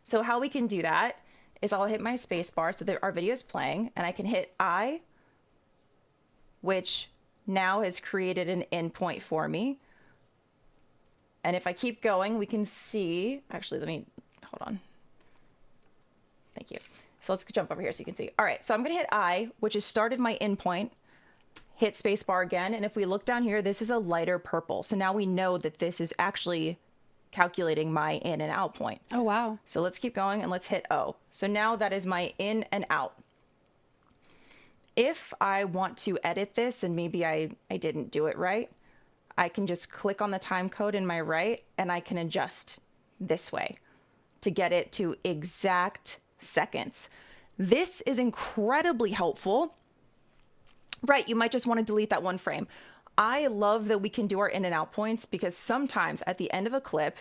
So how we can do that is I'll hit my space bar so that our video is playing, and I can hit I, which now has created an endpoint for me. And if I keep going, we can see, actually, hold on. Thank you. So let's jump over here so you can see. All right, so I'm gonna hit I, which has started my endpoint, hit spacebar again. And if we look down here, this is a lighter purple. So now we know that this is actually calculating my in and out point. Oh, wow. So let's keep going and let's hit O. So now that is my in and out. If I want to edit this and maybe I didn't do it right, I can just click on the time code in my right and I can adjust this way to get it to exact seconds. This is incredibly helpful. Right, you might just want to delete that one frame. I love that we can do our in and out points because sometimes at the end of a clip,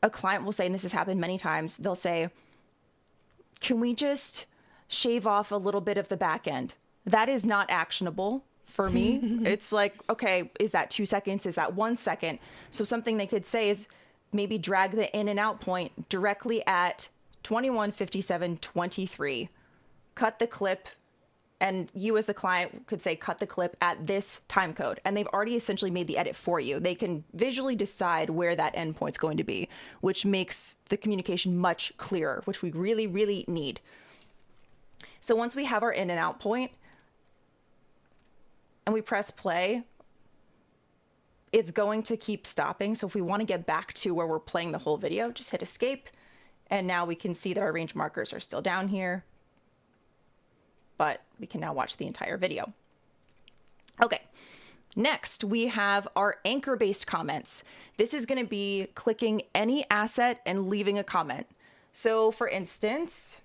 a client will say, and this has happened many times, they'll say, can we just shave off a little bit of the back end? That is not actionable for me. It's like, okay, is that 2 seconds? Is that 1 second? So something they could say is maybe drag the in and out point directly at 21:57:23. Cut the clip, and you as the client could say, cut the clip at this time code. And they've already essentially made the edit for you. They can visually decide where that endpoint's going to be, which makes the communication much clearer, which we really, really need. So once we have our in and out point and we press play, it's going to keep stopping. So if we want to get back to where we're playing the whole video, just hit escape. And now we can see that our range markers are still down here, but we can now watch the entire video. Okay, next we have our anchor-based comments. This is going to be clicking any asset and leaving a comment. So for instance,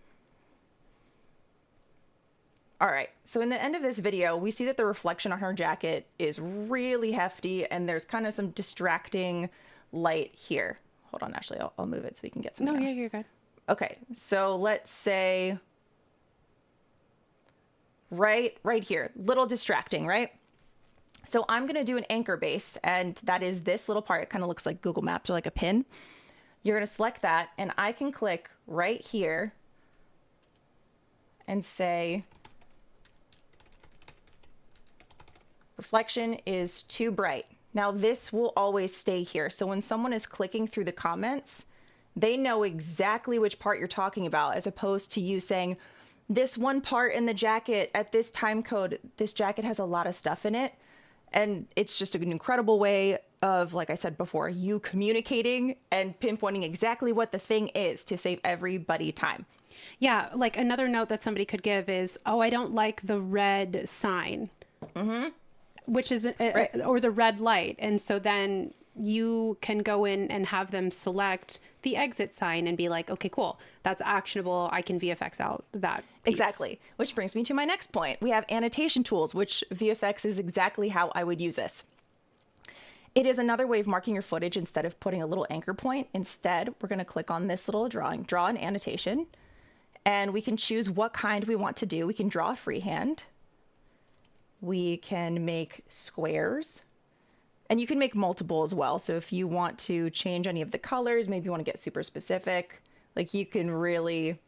all right, so in the end of this video, we see that the reflection on her jacket is really hefty and there's kind of some distracting light here. Hold on, Ashley, I'll move it so we can get something else. No, yeah, you're good. Okay, so let's say right here, little distracting, right? So I'm gonna do an anchor base, and that is this little part. It kind of looks like Google Maps or like a pin. You're gonna select that, and I can click right here and say, reflection is too bright. Now this will always stay here. So when someone is clicking through the comments, they know exactly which part you're talking about, as opposed to you saying, this one part in the jacket at this time code, this jacket has a lot of stuff in it. And it's just an incredible way of, like I said before, you communicating and pinpointing exactly what the thing is to save everybody time. Yeah, like another note that somebody could give is, oh, I don't like the red sign, which is, or the red light. And so then you can go in and have them select the exit sign and be like, okay, cool, that's actionable. I can VFX out that piece. Exactly. Which brings me to my next point. We have annotation tools, which VFX is exactly how I would use this. It is another way of marking your footage instead of putting a little anchor point. Instead, we're going to click on this little drawing, draw an annotation, and we can choose what kind we want to do. We can draw freehand. We can make squares, and you can make multiple as well. So if you want to change any of the colors, maybe you want to get super specific, like you can really,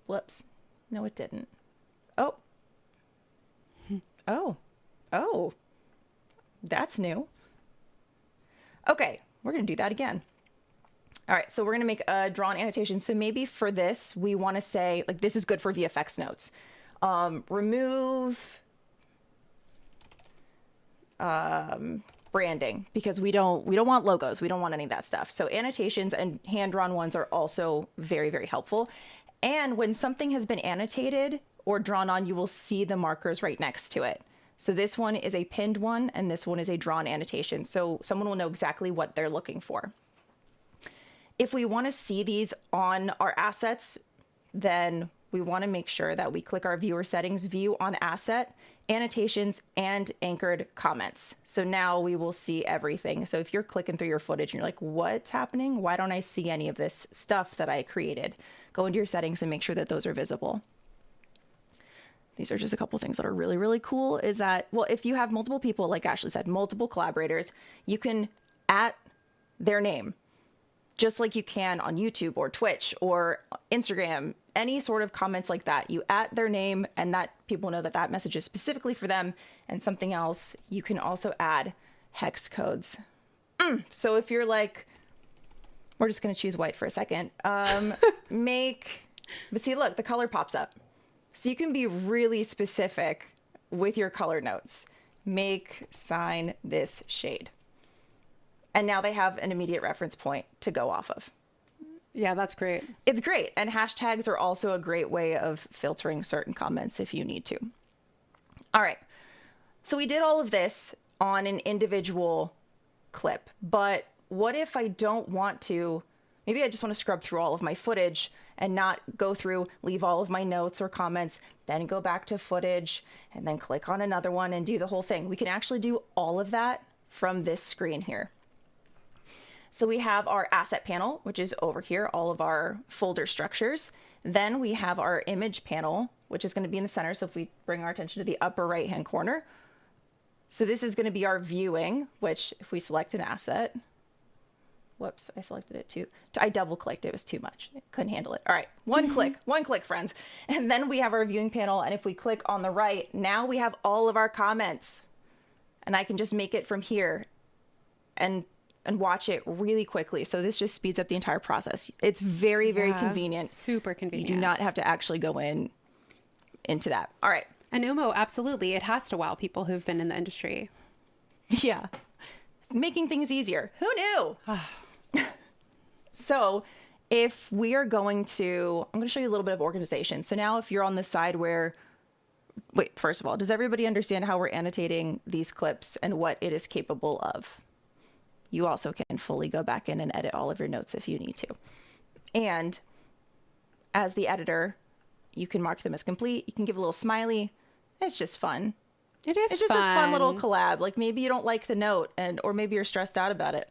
whoops, no, it didn't. Oh, oh, that's new. Okay, we're going to do that again. All right, so we're going to make a drawn annotation. So maybe for this, we want to say, like, this is good for VFX notes. Remove branding, because we don't want logos. We don't want any of that stuff. So annotations and hand-drawn ones are also very, very helpful. And when something has been annotated or drawn on, you will see the markers right next to it. So this one is a pinned one, and this one is a drawn annotation. So someone will know exactly what they're looking for. If we want to see these on our assets, then we want to make sure that we click our viewer settings, view on asset, annotations, and anchored comments. So now we will see everything. So if you're clicking through your footage and you're like, what's happening? Why don't I see any of this stuff that I created? Go into your settings and make sure that those are visible. These are just a couple things that are really, really cool is that, well, if you have multiple people, like Ashley said, multiple collaborators, you can at their name, just like you can on YouTube or Twitch or Instagram, any sort of comments like that. You at their name, and that people know that that message is specifically for them. And something else, you can also add hex codes. So if you're like, we're just going to choose white for a second, but see, look, the color pops up. So you can be really specific with your color notes. Make sign this shade. And now they have an immediate reference point to go off of. Yeah, that's great. It's great. And hashtags are also a great way of filtering certain comments if you need to. All right. So we did all of this on an individual clip, but what if I don't want to, maybe I just want to scrub through all of my footage and not go through, leave all of my notes or comments, then go back to footage and then click on another one and do the whole thing. We can actually do all of that from this screen here. So we have our asset panel, which is over here, all of our folder structures. Then we have our image panel, which is going to be in the center. So if we bring our attention to the upper right-hand corner, so this is going to be our viewing, which if we select an asset, whoops, I selected it too. I double clicked, it was too much. I couldn't handle it. All right, one click, friends. And then we have our viewing panel. And if we click on the right, now we have all of our comments. And I can just make it from here and watch it really quickly. So this just speeds up the entire process. It's very, very convenient. Super convenient. You do not have to actually go into that. All right. And Umo, absolutely. It has to wow people who've been in the industry. Yeah. Making things easier. Who knew? So if we are going to, I'm going to show you a little bit of organization. So now if you're on the side where, wait, first of all, does everybody understand how we're annotating these clips and what it is capable of? You also can fully go back in and edit all of your notes if you need to. And as the editor, you can mark them as complete. You can give a little smiltle. It's just fun. It's just fun. A fun little collab. Like maybe you don't like the note or maybe you're stressed out about it.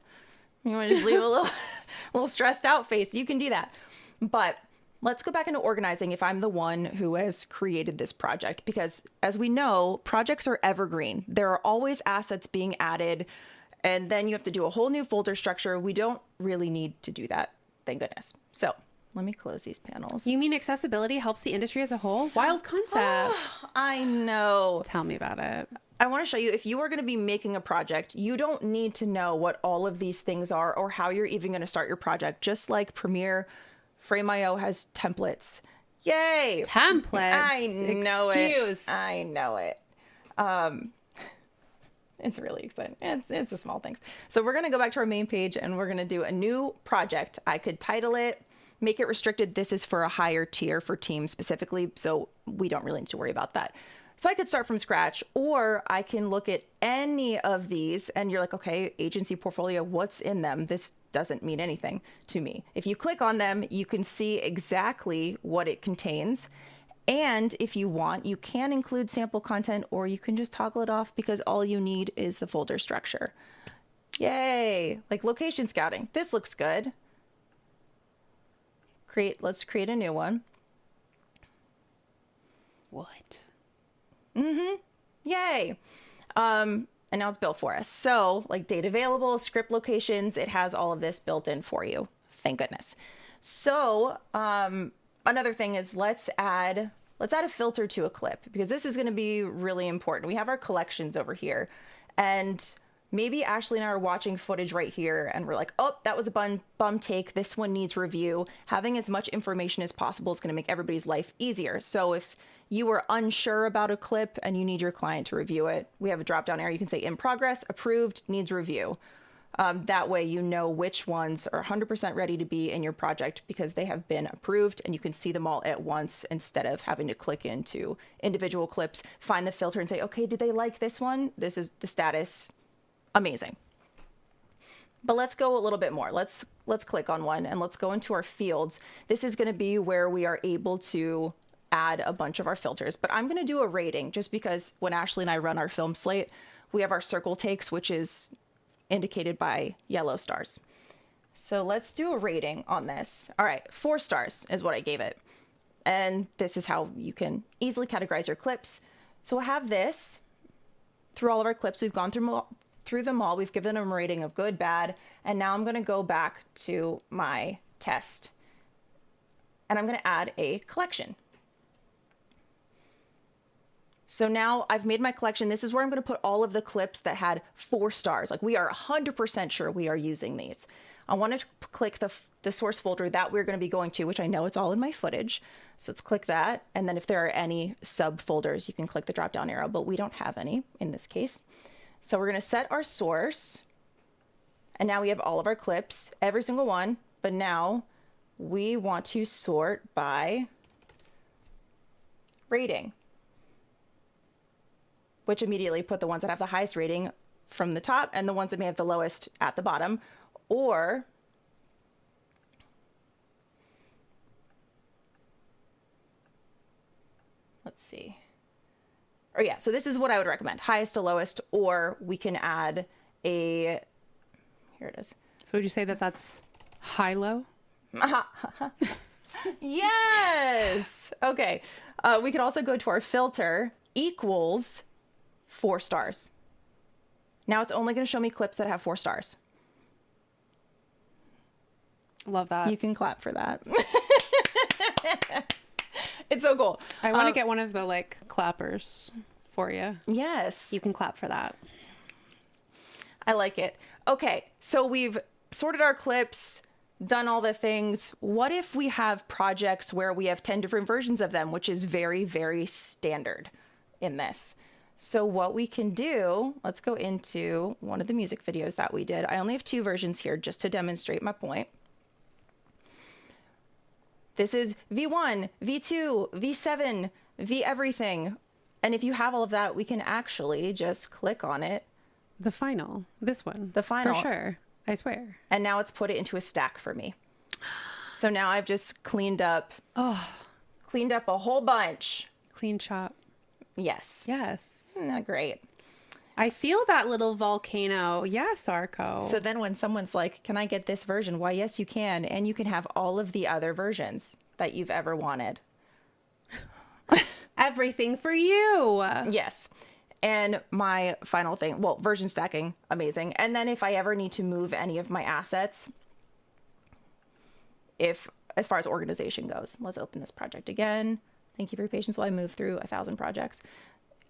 You want to just leave a little stressed out face. You can do that. But let's go back into organizing if I'm the one who has created this project, because as we know, projects are evergreen. There are always assets being added, and then you have to do a whole new folder structure. We don't really need to do that, thank goodness. So let me close these panels. You mean accessibility helps the industry as a whole? Wild concept. I know. Tell me about it. I want to show you, if you are going to be making a project, you don't need to know what all of these things are or how you're even going to start your project. Just like Premiere, Frame.io has templates. Yay! Templates. I know Excuse. it. I know it. It's really exciting. It's the small things. So we're going to go back to our main page and we're going to do a new project. I could title it, make it restricted. This is for a higher tier for teams specifically, so we don't really need to worry about that. So I could start from scratch, or I can look at any of these and you're like, okay, agency portfolio, what's in them? This doesn't mean anything to me. If you click on them, you can see exactly what it contains. And if you want, you can include sample content, or you can just toggle it off because all you need is the folder structure. Yay! Like location scouting. This looks good. Let's create a new one. What? Yay. And now it's built for us. So like date available, script locations, it has all of this built in for you. Thank goodness. So, another thing is let's add a filter to a clip, because this is going to be really important. We have our collections over here, and maybe Ashley and I are watching footage right here and we're like, oh, that was a bum take. This one needs review. Having as much information as possible is going to make everybody's life easier. So if you are unsure about a clip and you need your client to review it, we have a drop down area. You can say in progress, approved, needs review. That way you know which ones are 100% ready to be in your project because they have been approved, and you can see them all at once instead of having to click into individual clips, find the filter and say, okay, did they like this one? This is the status. Amazing. But let's go a little bit more. Let's click on one and let's go into our fields. This is going to be where we are able to add a bunch of our filters, but I'm going to do a rating just because when Ashley and I run our film slate, we have our circle takes, which is indicated by yellow stars. So let's do a rating on this. All right, 4 stars is what I gave it. And this is how you can easily categorize your clips. So we'll have this through all of our clips. We've gone through them all. We've given them a rating of good, bad. And now I'm going to go back to my test and I'm going to add a collection. So now I've made my collection. This is where I'm going to put all of the clips that had 4 stars. Like we are 100% sure we are using these. I want to click the source folder that we're going to be going to, which I know it's all in my footage. So let's click that. And then if there are any subfolders, you can click the drop down arrow, but we don't have any in this case. So we're going to set our source. And now we have all of our clips, every single one. But now we want to sort by rating, which immediately put the ones that have the highest rating from the top and the ones that may have the lowest at the bottom. Or let's see. Or yeah, so this is what I would recommend, highest to lowest, or we can add a, here it is. So would you say that that's high-low? Yes. Okay. We could also go to our filter equals 4 stars. Now it's only going to show me clips that have 4 stars. Love that. You can clap for that. It's so cool. I want to get one of the like clappers for you. Yes. You can clap for that. I like it. Okay. So we've sorted our clips, done all the things. What if we have projects where we have 10 different versions of them, which is very, very standard in this. So what we can do, let's go into one of the music videos that we did. I only have 2 versions here just to demonstrate my point. This is V1, V2, V7, V everything. And if you have all of that, we can actually just click on it. The final, this one. The final. For sure. I swear. And now it's put it into a stack for me. So now I've just cleaned up a whole bunch. Clean shop. Yes. Yes. Isn't that great? I feel that little volcano. Yes, Arco. So then when someone's like, can I get this version? Why, yes, you can. And you can have all of the other versions that you've ever wanted. Everything for you. Yes. And my final thing, well, version stacking, amazing. And then if I ever need to move any of my assets, as far as organization goes, let's open this project again. Thank you for your patience while I move through 1,000 projects.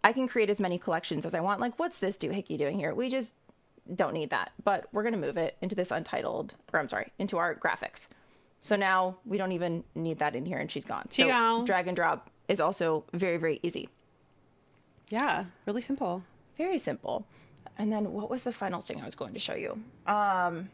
I can create as many collections as I want. Like, what's this doohickey doing here? We just don't need that. But we're going to move it into this untitled, or I'm sorry, into our graphics. So now we don't even need that in here, and she's gone. So gone. drag and drop is also very, very easy. Yeah, really simple. Very simple. And then what was the final thing I was going to show you? That's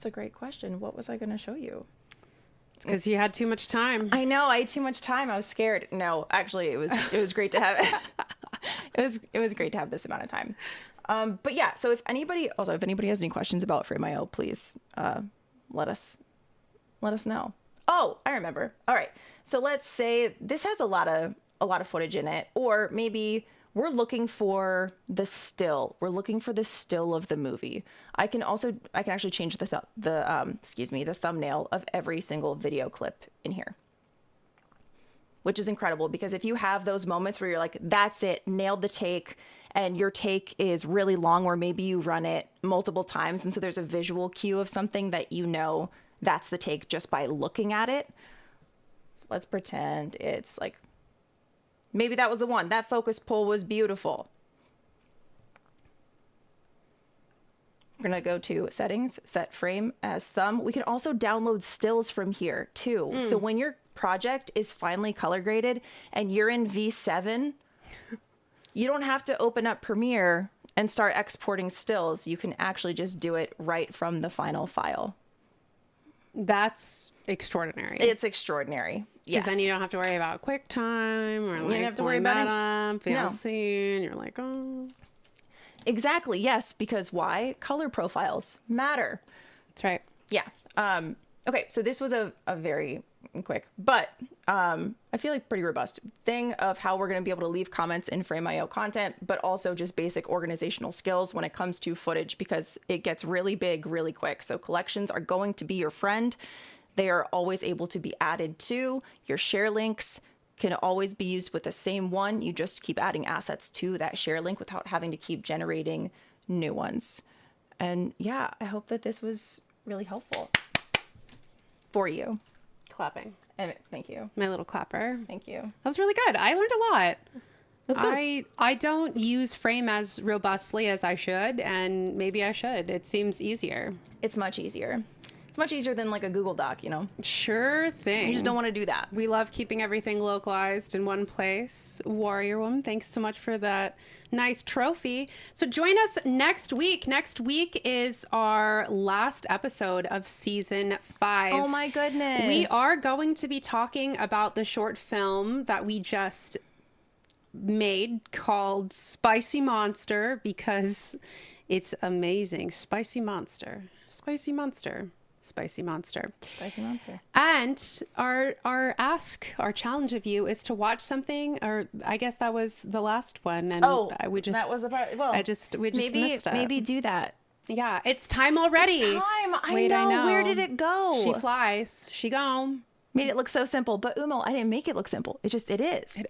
a great question. What was I going to show you? Because you had too much time. I know, I had too much time. I was scared. No, actually, it was great to have it was great to have this amount of time. But yeah, so if anybody has any questions about Frame.io, please let us know. Oh, I remember. All right. So let's say this has a lot of footage in it, or maybe we're looking for the still. We're looking for the still of the movie. I can actually change the thumbnail of every single video clip in here, which is incredible, because if you have those moments where you're like, that's it, nailed the take, and your take is really long, or maybe you run it multiple times, and so there's a visual cue of something that you know that's the take just by looking at it. Let's pretend it's like, maybe that was the one. That focus pull was beautiful. We're going to go to settings, set frame as thumb. We can also download stills from here too. So when your project is finally color graded and you're in V7, you don't have to open up Premiere and start exporting stills. You can actually just do it right from the final file. That's extraordinary. It's extraordinary. Yes. Because then you don't have to worry about QuickTime or like don't have to worry about it. VLC, and you're like, oh. Exactly. Yes. Because why? Color profiles matter. That's right. Yeah. Okay. So this was a very quick, but I feel like pretty robust thing of how we're going to be able to leave comments in Frame.io content, but also just basic organizational skills when it comes to footage, because it gets really big really quick. So collections are going to be your friend. They are always able to be added to. Your share links can always be used with the same one. You just keep adding assets to that share link without having to keep generating new ones. And yeah, I hope that this was really helpful for you. Clapping. And thank you. My little clapper. Thank you. That was really good. I learned a lot. That's good. I don't use Frame as robustly as I should, and maybe I should. It seems easier. It's much easier. It's much easier than like a Google Doc, you know? Sure thing. You just don't want to do that. We love keeping everything localized in one place. Warrior Woman, thanks so much for that nice trophy. So join us next week. Next week is our last episode of season 5. Oh my goodness. We are going to be talking about the short film that we just made called Spicy Monster, because it's amazing. Spicy Monster. Spicy Monster. Spicy Monster. Spicy Monster. And our challenge of you is to watch something, or I guess that was the last one, and that was the part. Well, we just missed it. Maybe do that. Yeah, it's time already. It's time. I know. Where did it go? She flies. She gone. Made it look so simple, but Umo, I didn't make it look simple. It is. It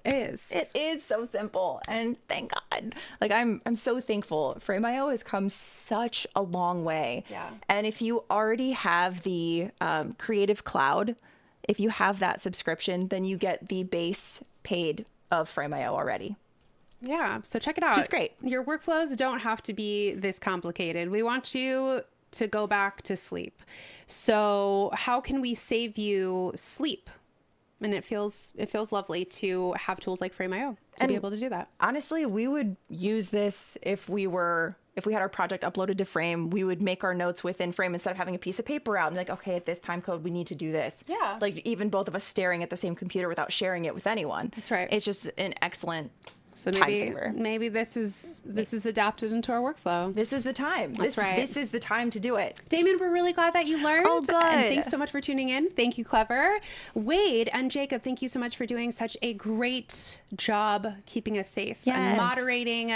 is. It is so simple, and thank God. Like I'm so thankful. Frame.io has come such a long way. Yeah. And if you already have the Creative Cloud, if you have that subscription, then you get the base paid of Frame.io already. Yeah. So check it out. Just great. Your workflows don't have to be this complicated. We want you to go back to sleep. So how can we save you sleep? And it feels lovely to have tools like Frame.io to be able to do that. Honestly, we would use this if we had our project uploaded to Frame. We would make our notes within Frame instead of having a piece of paper out and be like, okay, at this time code, we need to do this. Yeah. Like even both of us staring at the same computer without sharing it with anyone. That's right. It's just an excellent So time saver. Maybe this is adapted into our workflow. This is the time. That's right. This is the time to do it. Damon, we're really glad that you learned. Oh, good. And thanks so much for tuning in. Thank you, Clever. Wade and Jacob, thank you so much for doing such a great job keeping us safe and moderating.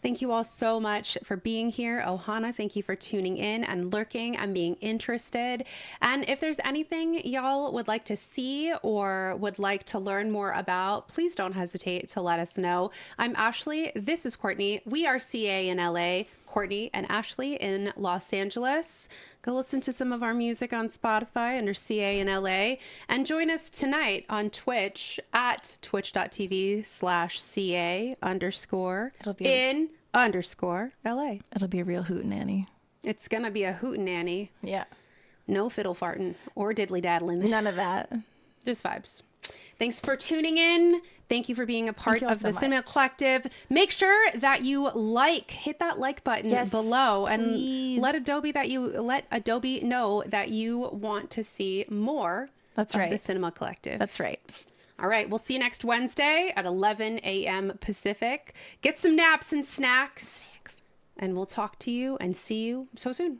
Thank you all so much for being here. Ohana, thank you for tuning in and lurking and being interested. And if there's anything y'all would like to see or would like to learn more about, please don't hesitate to let us know. I'm Ashley. This is Courtney. We are CA in LA. Courtney and Ashley in Los Angeles. Go listen to some of our music on Spotify under CA in LA. And join us tonight on Twitch at twitch.tv/CA underscore It'll be in underscore LA. It'll be a real hootenanny. It's going to be a hootenanny. Yeah. No fiddle farting or diddly daddling. None of that. Just vibes. Thanks for tuning in. Thank you for being a part of the Cinema Collective. Make sure that you hit that like button below, please. and let Adobe know that you want to see more of the Cinema Collective. That's right. All right. We'll see you next Wednesday at 11 a.m. Pacific. Get some naps and snacks, and we'll talk to you and see you so soon.